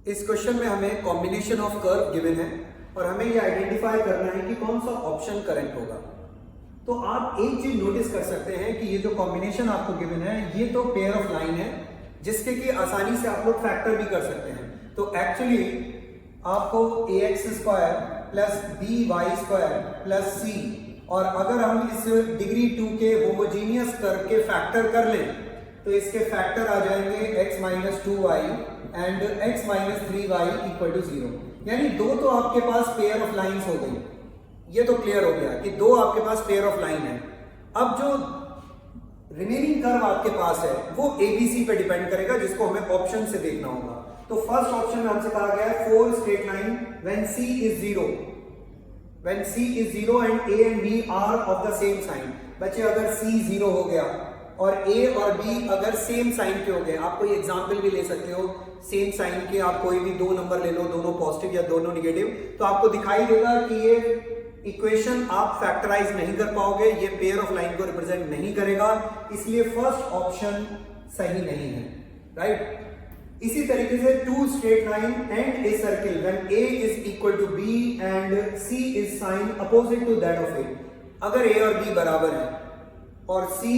इस क्वेश्चन में हमें कॉम्बिनेशन ऑफ कर्व गिवन है और हमें ये आइडेंटिफाई करना है कि कौन सा ऑप्शन करेक्ट होगा। तो आप एक चीज नोटिस कर सकते हैं कि ये जो कॉम्बिनेशन आपको गिवन है ये तो पेयर ऑफ लाइन है जिसके कि आसानी से आप लोग फैक्टर भी कर सकते हैं। तो एक्चुअली आपको ax square plus by square plus c, और अगर हम इस डिग्री 2 के होमोजीनियस कर्व के फैक्टर कर लें तो इसके फैक्टर आ जाएंगे x minus 2y and x minus 3y equal to 0। यानी दो तो आपके पास पेयर ऑफ लाइंस हो गई, ये तो क्लियर हो गया कि दो आपके पास पेयर ऑफ लाइन है। अब जो रिमेनिंग कर्व आपके पास है वो ABC पे डिपेंड करेगा, जिसको हमें ऑप्शन से देखना होगा। तो फर्स्ट ऑप्शन में हमसे कहा गया है 4 straight line when C is 0, when C is 0 and A and B are of the same sign. बच्चे अगर C 0 हो गया और A और B अगर सेम साइन के हो गए, आप कोई एग्जांपल भी ले सकते हो सेम साइन के, आप कोई भी दो नंबर ले लो, दोनों पॉजिटिव या दोनों निगेटिव, तो आपको दिखाई देगा कि ये इक्वेशन आप फैक्टराइज नहीं कर पाओगे, ये पेयर ऑफ लाइन को रिप्रेजेंट नहीं करेगा, इसलिए फर्स्ट ऑप्शन सही नहीं है, राइट। इसी तरीके से 2 straight line and a circle when A is equal to B and C is sign opposite to that of A। अगर A और B बराबर है और C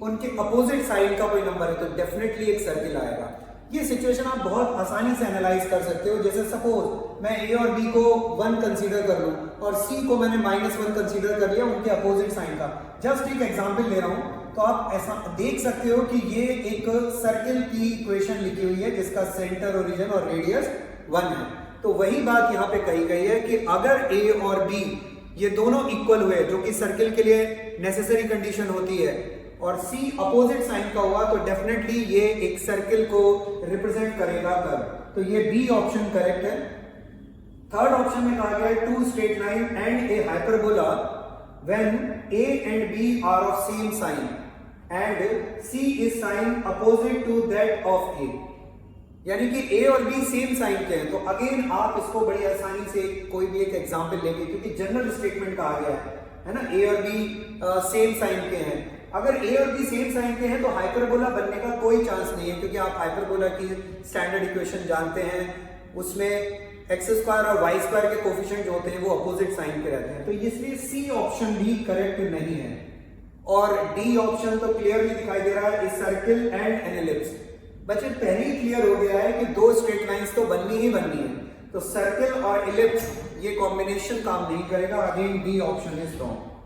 उनके अपोजिट साइड का कोई नंबर है तो डेफिनेटली एक सर्किल आएगा। ये सिचुएशन आप बहुत आसानी से एनालाइज कर सकते हो। जैसे सपोज मैं A और B को 1 कंसीडर कर लूं और C को मैंने -1 कंसीडर कर लिया उनके अपोजिट साइन का। जस्ट एक एग्जांपल ले रहा हूं, तो आप ऐसा देख सकते हो कि ये एक सर्किल की इक्वेशन लिखी हुई है जिसका सेंटर, ओरिजिन और रेडियस 1 है। तो वही बात यहां पे कही गई है कि अगर A और B ये दोनों इक्वल हुए, जो कि सर्किल के लिए नेसेसरी कंडीशन होती है, और C अपोजिट साइन का हुआ, तो डेफिनेटली ये एक सर्किल को रिप्रेजेंट करेगा कर्व। तो ये B ऑप्शन करेक्ट है। थर्ड ऑप्शन में कहा गया है 2 straight line and a hyperbola when A and B are of same sign and C is sign opposite to that of A। यानी कि A और B सेम साइन के हैं। तो अगेन आप इसको बड़ी आसानी से कोई भी एक एग्जांपल लेंगे, क्योंकि जनरल स्टेटमेंट कहा गया है ना, A और B सेम साइन के हैं। अगर A और B सेम साइन के हैं तो हाइपरबोला बनने का कोई चांस नहीं है, क्योंकि आप हाइपरबोला की स्टैंडर्ड इक्वेशन जानते हैं, उसमें x स्क्वायर और y स्क्वायर के कोफिशिएंट जो होते हैं वो अपोजिट साइन के रहते हैं। तो इसलिए C ऑप्शन भी करेक्ट नहीं है। और D ऑप्शन तो क्लियरली दिखाई दे रहा है, a circle and an ellipse. बच्चे पहले ही क्लियर हो गया है कि दो स्ट्रेट लाइंस तो बननी ही बननी है, तो सर्किल और एलिप्स ये कॉम्बिनेशन काम नहीं करेगा। Again D option is wrong.